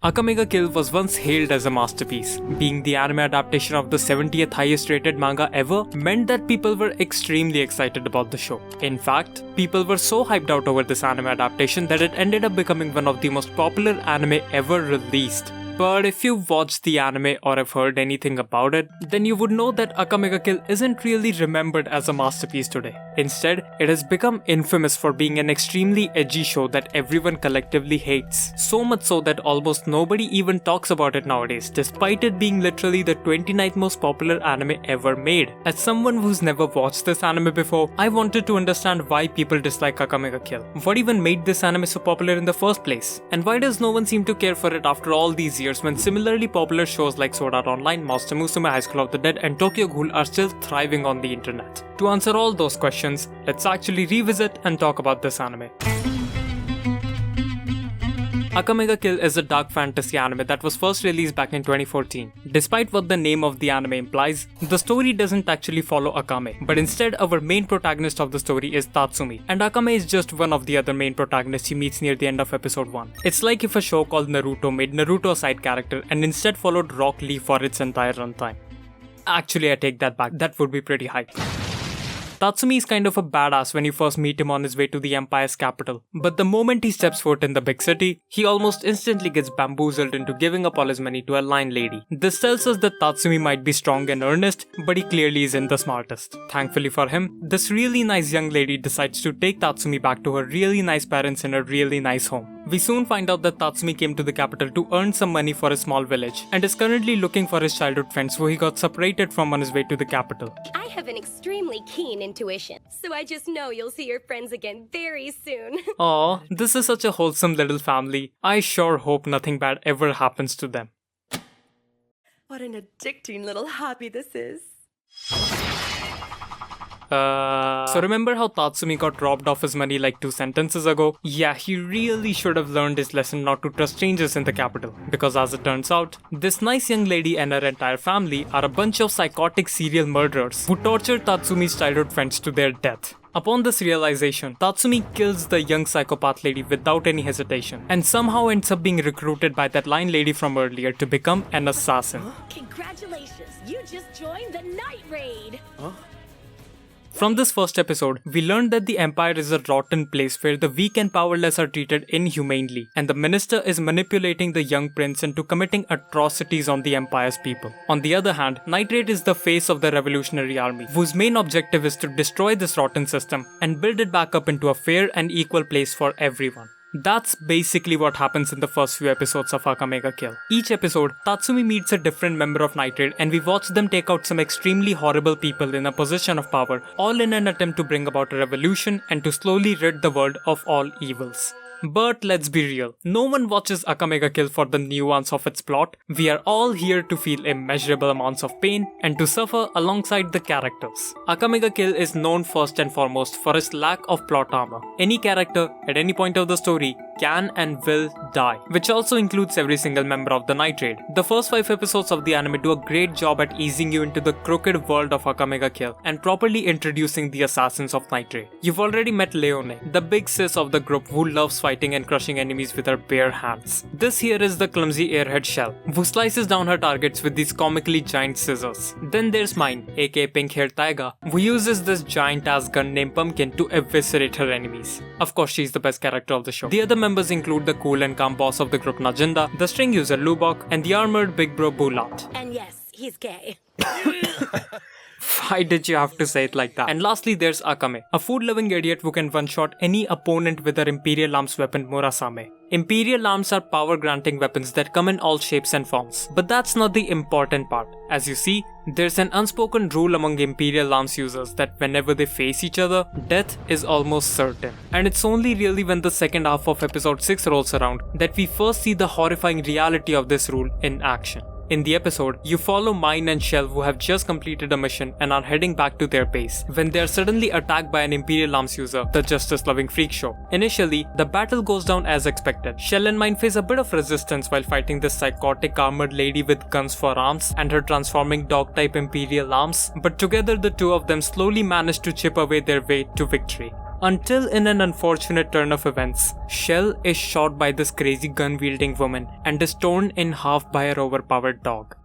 Akame ga Kill was once hailed as a masterpiece. Being the anime adaptation of the 70th highest rated manga ever meant that people were extremely excited about the show. In fact, people were so hyped out over this anime adaptation that it ended up becoming one of the most popular anime ever released. But if you've watched the anime or have heard anything about it, then you would know that Akame ga Kill isn't really remembered as a masterpiece today. Instead, it has become infamous for being an extremely edgy show that everyone collectively hates. So much so that almost nobody even talks about it nowadays, despite it being literally the 29th most popular anime ever made. As someone who's never watched this anime before, I wanted to understand why people dislike Akame ga Kill. What even made this anime so popular in the first place? And why does no one seem to care for it after all these years when similarly popular shows like Sword Art Online, Monster Musume, High School of the Dead and Tokyo Ghoul are still thriving on the internet? To answer all those questions, let's actually revisit and talk about this anime. Akame ga Kill is a dark fantasy anime that was first released back in 2014. Despite what the name of the anime implies, the story doesn't actually follow Akame, but instead our main protagonist of the story is Tatsumi, and Akame is just one of the other main protagonists he meets near the end of episode 1. It's like if a show called Naruto made Naruto a side character and instead followed Rock Lee for its entire runtime. Actually, I take that back, that would be pretty hype. Tatsumi is kind of a badass when you first meet him on his way to the Empire's capital, but the moment he steps foot in the big city, he almost instantly gets bamboozled into giving up all his money to a line lady. This tells us that Tatsumi might be strong and earnest, but he clearly isn't the smartest. Thankfully for him, this really nice young lady decides to take Tatsumi back to her really nice parents in a really nice home. We soon find out that Tatsumi came to the capital to earn some money for his small village, and is currently looking for his childhood friends who he got separated from on his way to the capital. I have an extremely keen intuition, so I just know you'll see your friends again very soon. Aw, this is such a wholesome little family. I sure hope nothing bad ever happens to them. What an addicting little hobby this is. So remember how Tatsumi got robbed of his money like 2 sentences ago? Yeah, he really should have learned his lesson not to trust strangers in the capital. Because as it turns out, this nice young lady and her entire family are a bunch of psychotic serial murderers who tortured Tatsumi's childhood friends to their death. Upon this realization, Tatsumi kills the young psychopath lady without any hesitation, and somehow ends up being recruited by that line lady from earlier to become an assassin. Congratulations, you just joined the Night Raid! From this first episode, we learned that the Empire is a rotten place where the weak and powerless are treated inhumanely, and the minister is manipulating the young prince into committing atrocities on the Empire's people. On the other hand, Night Raid is the face of the revolutionary army, whose main objective is to destroy this rotten system and build it back up into a fair and equal place for everyone. That's basically what happens in the first few episodes of Akame ga Kill. Each episode, Tatsumi meets a different member of Night Raid and we watch them take out some extremely horrible people in a position of power, all in an attempt to bring about a revolution and to slowly rid the world of all evils. But let's be real, no one watches Akame ga Kill for the nuance of its plot. We are all here to feel immeasurable amounts of pain and to suffer alongside the characters. Akame ga Kill is known first and foremost for its lack of plot armor. Any character, at any point of the story, can and will die, which also includes every single member of the Night Raid. The first 5 episodes of the anime do a great job at easing you into the crooked world of Akame ga Kill and properly introducing the assassins of Night Raid. You've already met Leone, the big sis of the group who loves fighting and crushing enemies with her bare hands. This here is the clumsy airhead Shell, who slices down her targets with these comically giant scissors. Then there's Mine, aka pink-haired Taiga, who uses this giant-ass gun named Pumpkin to eviscerate her enemies. Of course, she's the best character of the show. The other members include the cool and calm boss of the group Najinda, the string user Lubok, and the armored big bro Bulat. And yes, he's gay. Why did you have to say it like that? And lastly, there's Akame, a food-loving idiot who can one-shot any opponent with her Imperial Arms weapon Murasame. Imperial Arms are power-granting weapons that come in all shapes and forms. But that's not the important part. As you see, there's an unspoken rule among Imperial Arms users that whenever they face each other, death is almost certain. And it's only really when the second half of episode 6 rolls around that we first see the horrifying reality of this rule in action. In the episode, you follow Mine and Shell who have just completed a mission and are heading back to their base, when they are suddenly attacked by an Imperial Arms user, the justice-loving freak show. Initially, the battle goes down as expected. Shell and Mine face a bit of resistance while fighting this psychotic armored lady with guns for arms and her transforming dog-type Imperial Arms, but together the two of them slowly manage to chip away their way to victory. Until in an unfortunate turn of events, Shell is shot by this crazy gun-wielding woman and is torn in half by her overpowered dog.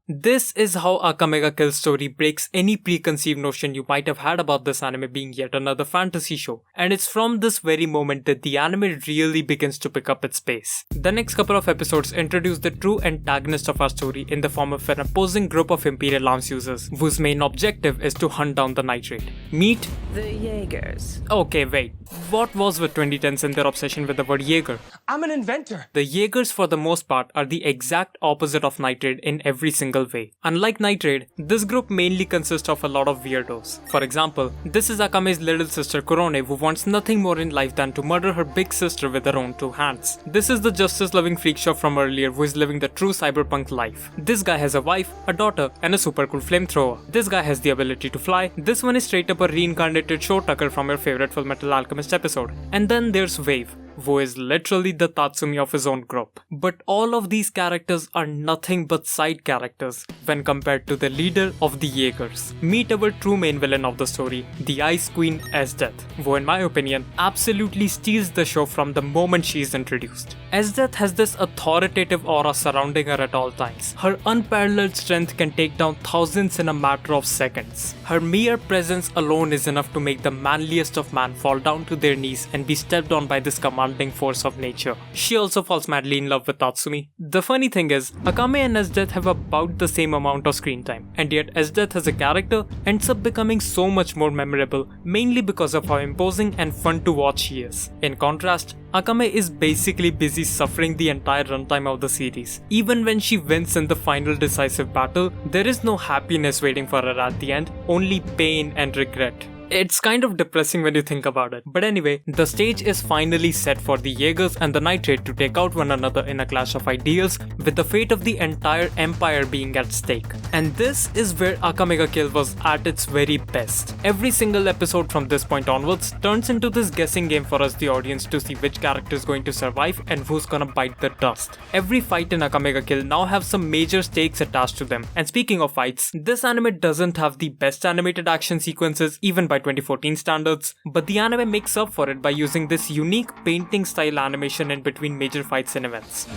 This is how Akame Kill story breaks any preconceived notion you might have had about this anime being yet another fantasy show, and it's from this very moment that the anime really begins to pick up its pace. The next couple of episodes introduce the true antagonist of our story in the form of an opposing group of Imperial Arms users, whose main objective is to hunt down the nitrate. Meet The Yeagers. Okay, wait. What was with 2010s and their obsession with the word Yeager? I'm an inventor. The Yeagers, for the most part, are the exact opposite of nitrate in every single way. Unlike nitrate, this group mainly consists of a lot of weirdos. For example, this is Akame's little sister Kurone, who wants nothing more in life than to murder her big sister with her own two hands. This is the justice-loving freak show from earlier who is living the true cyberpunk life. This guy has a wife, a daughter, and a super cool flamethrower. This guy has the ability to fly. This one is straight up a reincarnated show tucker from your favorite Full Metal Alchemist episode. And then there's Wave, who is literally the Tatsumi of his own group. But all of these characters are nothing but side characters when compared to the leader of the Yeagers. Meet our true main villain of the story, the Ice Queen Esdeath, who in my opinion absolutely steals the show from the moment she is introduced. Esdeath has this authoritative aura surrounding her at all times. Her unparalleled strength can take down thousands in a matter of seconds. Her mere presence alone is enough to make the manliest of man fall down to their knees and be stepped on by this commanding force of nature. She also falls madly in love with Tatsumi. The funny thing is, Akame and Esdeath have about the same amount of screen time, and yet Esdeath as a character ends up becoming so much more memorable, mainly because of how imposing and fun to watch she is. In contrast, Akame is basically busy suffering the entire runtime of the series. Even when she wins in the final decisive battle, there is no happiness waiting for her at the end, only pain and regret. It's kind of depressing when you think about it. But anyway, the stage is finally set for the Yeagers and the Nitrate to take out one another in a clash of ideals, with the fate of the entire empire being at stake. And this is where Akame Kill was at its very best. Every single episode from this point onwards turns into this guessing game for us, the audience, to see which character is going to survive and who's gonna bite the dust. Every fight in Akame Kill now have some major stakes attached to them. And speaking of fights, this anime doesn't have the best animated action sequences even by 2014 standards, but the anime makes up for it by using this unique painting style animation in between major fights and events.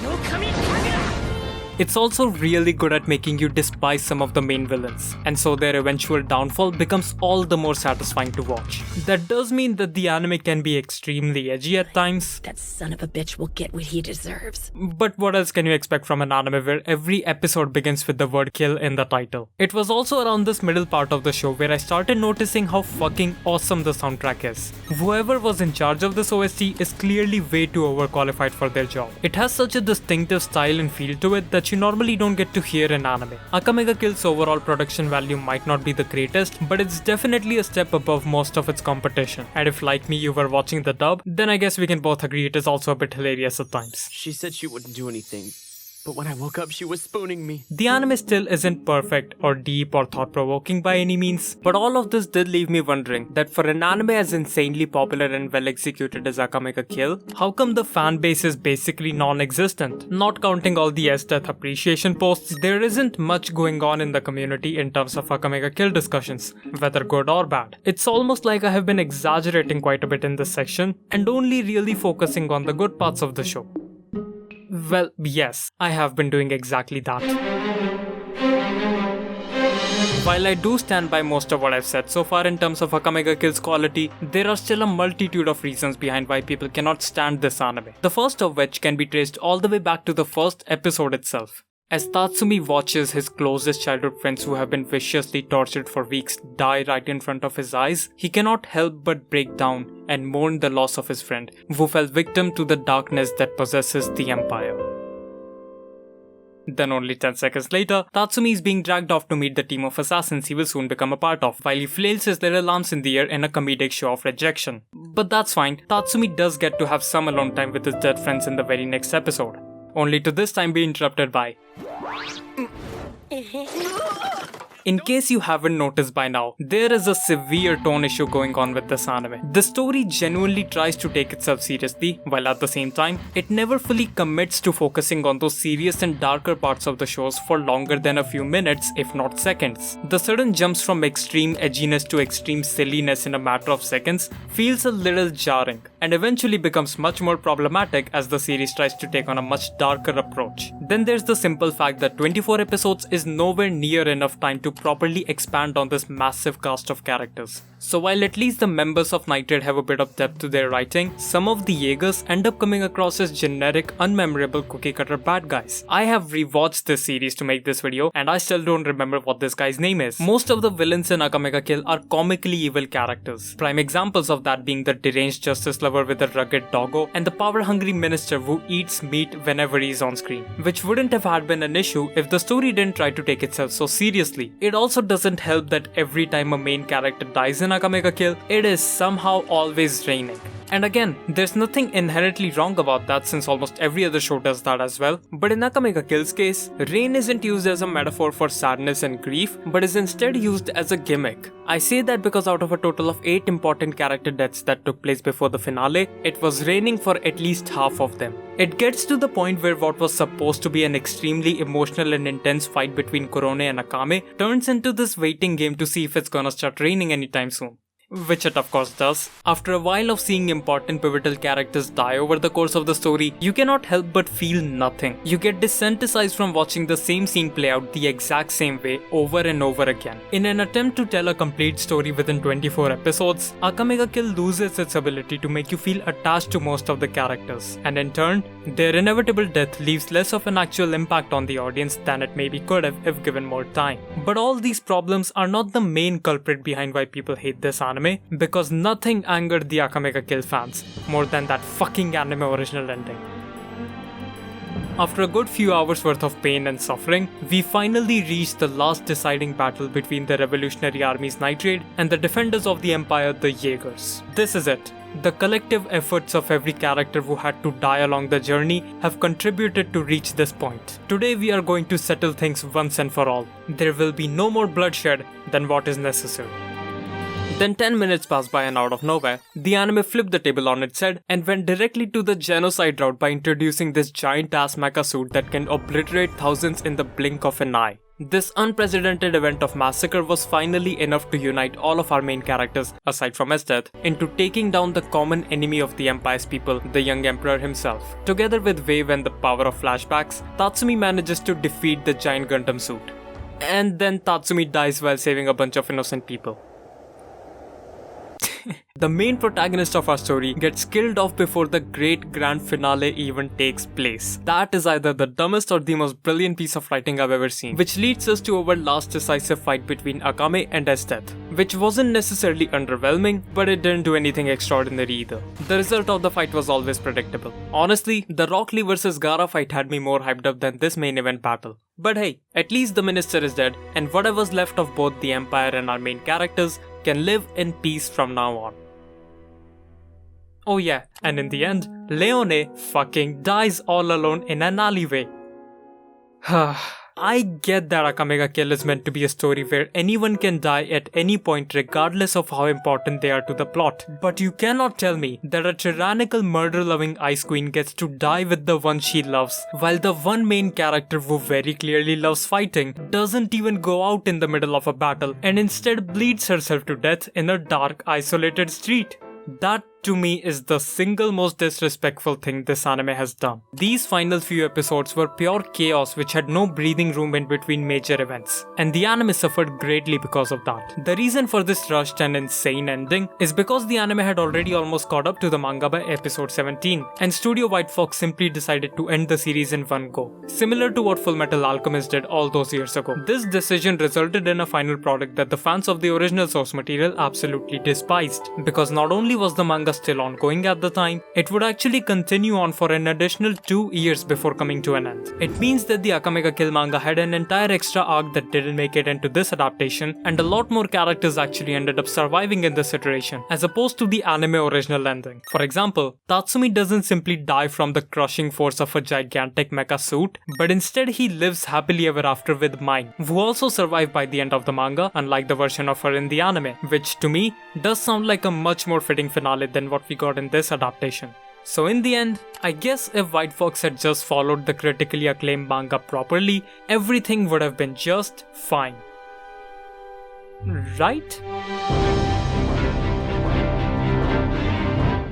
It's also really good at making you despise some of the main villains, and so their eventual downfall becomes all the more satisfying to watch. That does mean that the anime can be extremely edgy at times. That son of a bitch will get what he deserves. But what else can you expect from an anime where every episode begins with the word kill in the title? It was also around this middle part of the show where I started noticing how fucking awesome the soundtrack is. Whoever was in charge of this OST is clearly way too overqualified for their job. It has such a distinctive style and feel to it that you normally don't get to hear in anime. Akame Kill's overall production value might not be the greatest, but it's definitely a step above most of its competition. And if like me you were watching the dub, then I guess we can both agree it is also a bit hilarious at times. She said she wouldn't do anything, but when I woke up she was spooning me. The anime still isn't perfect or deep or thought-provoking by any means, but all of this did leave me wondering that for an anime as insanely popular and well executed as Akame Kill, how come the fan base is basically non-existent? Not counting all the Esdeath appreciation posts, there isn't much going on in the community in terms of Akame Kill discussions, whether good or bad. It's almost like I have been exaggerating quite a bit in this section and only really focusing on the good parts of the show. Well, yes, I have been doing exactly that. While I do stand by most of what I've said so far in terms of Akame Kill's quality, there are still a multitude of reasons behind why people cannot stand this anime. The first of which can be traced all the way back to the first episode itself. As Tatsumi watches his closest childhood friends who have been viciously tortured for weeks die right in front of his eyes, he cannot help but break down and mourn the loss of his friend, who fell victim to the darkness that possesses the Empire. Then only 10 seconds later, Tatsumi is being dragged off to meet the team of assassins he will soon become a part of, while he flails his little arms in the air in a comedic show of rejection. But that's fine, Tatsumi does get to have some alone time with his dead friends in the very next episode, only to this time be interrupted by... In case you haven't noticed by now, there is a severe tone issue going on with this anime. The story genuinely tries to take itself seriously, while at the same time, it never fully commits to focusing on those serious and darker parts of the shows for longer than a few minutes, if not seconds. The sudden jumps from extreme edginess to extreme silliness in a matter of seconds feels a little jarring, and eventually becomes much more problematic as the series tries to take on a much darker approach. Then there's the simple fact that 24 episodes is nowhere near enough time to properly expand on this massive cast of characters. So while at least the members of Nighted have a bit of depth to their writing, some of the Yeagers end up coming across as generic, unmemorable cookie-cutter bad guys. I have rewatched this series to make this video and I still don't remember what this guy's name is. Most of the villains in Akame Kill are comically evil characters. Prime examples of that being the deranged justice lover with a rugged doggo and the power-hungry minister who eats meat whenever he's on screen, which wouldn't have had been an issue if the story didn't try to take itself so seriously. It also doesn't help that every time a main character dies in Akame Kill, it is somehow always raining. And again, there's nothing inherently wrong about that since almost every other show does that as well. But in Akame Kill's case, rain isn't used as a metaphor for sadness and grief, but is instead used as a gimmick. I say that because out of a total of 8 important character deaths that took place before the finale, it was raining for at least half of them. It gets to the point where what was supposed to be an extremely emotional and intense fight between Korone and Akame turns into this waiting game to see if it's gonna start raining anytime soon. Which it of course does. After a while of seeing important pivotal characters die over the course of the story, you cannot help but feel nothing. You get desensitized from watching the same scene play out the exact same way over and over again. In an attempt to tell a complete story within 24 episodes, Akame Kill loses its ability to make you feel attached to most of the characters, and in turn, their inevitable death leaves less of an actual impact on the audience than it maybe could have if given more time. But all these problems are not the main culprit behind why people hate this anime, because nothing angered the Akame Kill fans more than that fucking anime original ending. After a good few hours worth of pain and suffering, we finally reach the last deciding battle between the Revolutionary Army's Night Raid and the defenders of the Empire, the Yeagers. This is it. The collective efforts of every character who had to die along the journey have contributed to reach this point. Today we are going to settle things once and for all. There will be no more bloodshed than what is necessary. Then 10 minutes passed by and out of nowhere, the anime flipped the table on its head and went directly to the genocide route by introducing this giant ass mecha suit that can obliterate thousands in the blink of an eye. This unprecedented event of massacre was finally enough to unite all of our main characters, aside from his death, into taking down the common enemy of the Empire's people, the young emperor himself. Together with Wave and the power of flashbacks, Tatsumi manages to defeat the giant Gundam suit. And then Tatsumi dies while saving a bunch of innocent people. The main protagonist of our story gets killed off before the great grand finale even takes place. That is either the dumbest or the most brilliant piece of writing I've ever seen, which leads us to our last decisive fight between Akame and his death, which wasn't necessarily underwhelming, but it didn't do anything extraordinary either. The result of the fight was always predictable. Honestly, the Rock Lee vs Gaara fight had me more hyped up than this main event battle. But hey, at least the minister is dead, and whatever's left of both the Empire and our main characters can live in peace from now on. Oh yeah, and in the end, Leone fucking dies all alone in an alleyway. I get that Akame Kill is meant to be a story where anyone can die at any point regardless of how important they are to the plot. But you cannot tell me that a tyrannical murder-loving Ice Queen gets to die with the one she loves, while the one main character who very clearly loves fighting doesn't even go out in the middle of a battle and instead bleeds herself to death in a dark, isolated street. That to me is the single most disrespectful thing this anime has done. These final few episodes were pure chaos which had no breathing room in between major events, and the anime suffered greatly because of that. The reason for this rushed and insane ending is because the anime had already almost caught up to the manga by episode 17, and Studio White Fox simply decided to end the series in one go, similar to what Fullmetal Alchemist did all those years ago. This decision resulted in a final product that the fans of the original source material absolutely despised, because not only was the manga manga still ongoing at the time, it would actually continue on for an additional 2 years before coming to an end. It means that the Akame ga Kill manga had an entire extra arc that didn't make it into this adaptation, and a lot more characters actually ended up surviving in this iteration, as opposed to the anime original ending. For example, Tatsumi doesn't simply die from the crushing force of a gigantic mecha suit, but instead he lives happily ever after with Mine, who also survived by the end of the manga, unlike the version of her in the anime, which to me does sound like a much more fitting finale than what we got in this adaptation. So in the end, I guess if White Fox had just followed the critically acclaimed manga properly, everything would have been just fine. Right?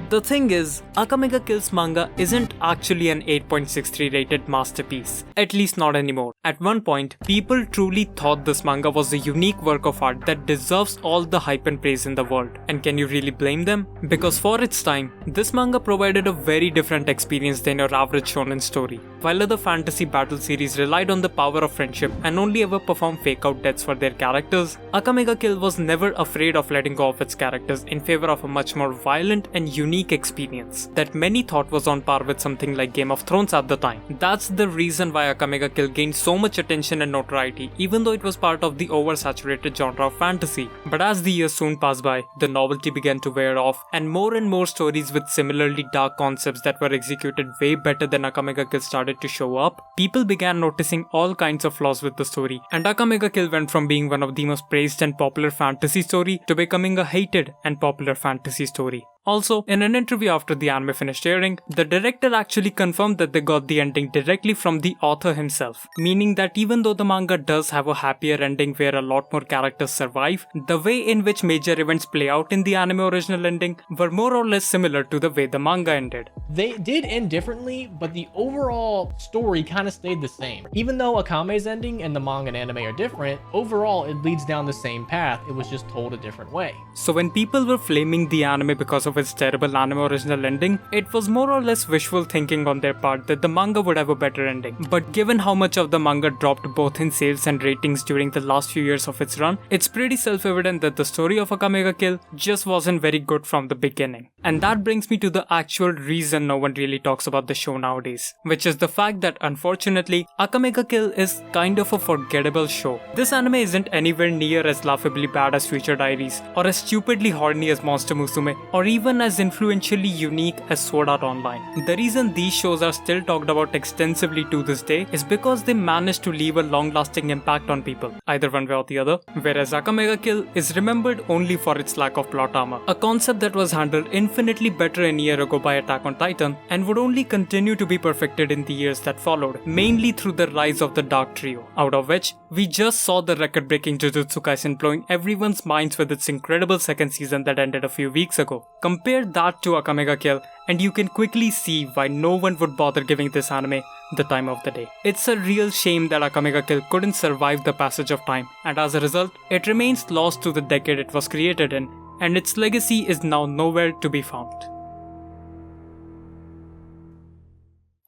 The thing is, Akame ga Kill's manga isn't actually an 8.63 rated masterpiece, at least not anymore. At one point, people truly thought this manga was a unique work of art that deserves all the hype and praise in the world. And can you really blame them? Because for its time, this manga provided a very different experience than your average shonen story. While other fantasy battle series relied on the power of friendship and only ever performed fake-out deaths for their characters, Akame ga Kill was never afraid of letting go of its characters in favor of a much more violent and unique experience that many thought was on par with something like Game of Thrones at the time. That's the reason why Akame ga Kill gained so much attention and notoriety, even though it was part of the oversaturated genre of fantasy. But as the years soon passed by, the novelty began to wear off, and more stories with similarly dark concepts that were executed way better than Akame ga Kill started to show up. People began noticing all kinds of flaws with the story, and Akame ga Kill went from being one of the most praised and popular fantasy story to becoming a hated and popular fantasy story. Also, in an interview after the anime finished airing, the director actually confirmed that they got the ending directly from the author himself, meaning that even though the manga does have a happier ending where a lot more characters survive, the way in which major events play out in the anime original ending were more or less similar to the way the manga ended. They did end differently, but the overall story kind of stayed the same. Even though Akame's ending and the manga and anime are different, overall it leads down the same path, it was just told a different way. So when people were flaming the anime because of its terrible anime original ending, it was more or less wishful thinking on their part that the manga would have a better ending. But given how much of the manga dropped both in sales and ratings during the last few years of its run, it's pretty self-evident that the story of Akame ga Kill just wasn't very good from the beginning. And that brings me to the actual reason no one really talks about the show nowadays, which is the fact that unfortunately, Akame ga Kill is kind of a forgettable show. This anime isn't anywhere near as laughably bad as Future Diaries, or as stupidly horny as Monster Musume, or even as influentially unique as Sword Art Online. The reason these shows are still talked about extensively to this day is because they managed to leave a long-lasting impact on people, either one way or the other, whereas Akame ga Kill is remembered only for its lack of plot armor, a concept that was handled infinitely better a year ago by Attack on Titan and would only continue to be perfected in the years that followed, mainly through the rise of the Dark Trio, out of which we just saw the record-breaking Jujutsu Kaisen blowing everyone's minds with its incredible second season that ended a few weeks ago. Compare that to Akame ga Kill and you can quickly see why no one would bother giving this anime the time of the day. It's a real shame that Akame ga Kill couldn't survive the passage of time, and as a result, it remains lost to the decade it was created in, and its legacy is now nowhere to be found.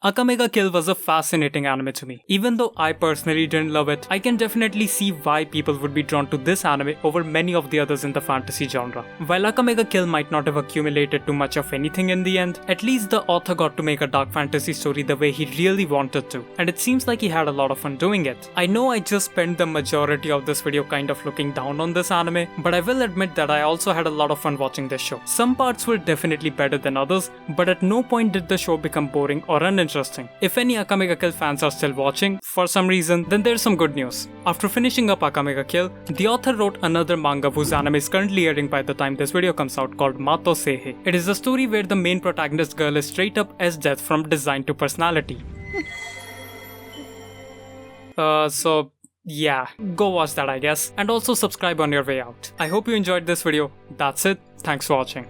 Akame ga Kill was a fascinating anime to me. Even though I personally didn't love it, I can definitely see why people would be drawn to this anime over many of the others in the fantasy genre. While Akame ga Kill might not have accumulated too much of anything in the end, at least the author got to make a dark fantasy story the way he really wanted to, and it seems like he had a lot of fun doing it. I know I just spent the majority of this video kind of looking down on this anime, but I will admit that I also had a lot of fun watching this show. Some parts were definitely better than others, but at no point did the show become boring or uninteresting. If any Akame ga Kill fans are still watching, for some reason, then there's some good news. After finishing up Akame ga Kill, the author wrote another manga whose anime is currently airing by the time this video comes out called Mato Seihe. It is a story where the main protagonist girl is straight up as death from design to personality. So yeah, go watch that I guess, and also subscribe on your way out. I hope you enjoyed this video. That's it, thanks for watching.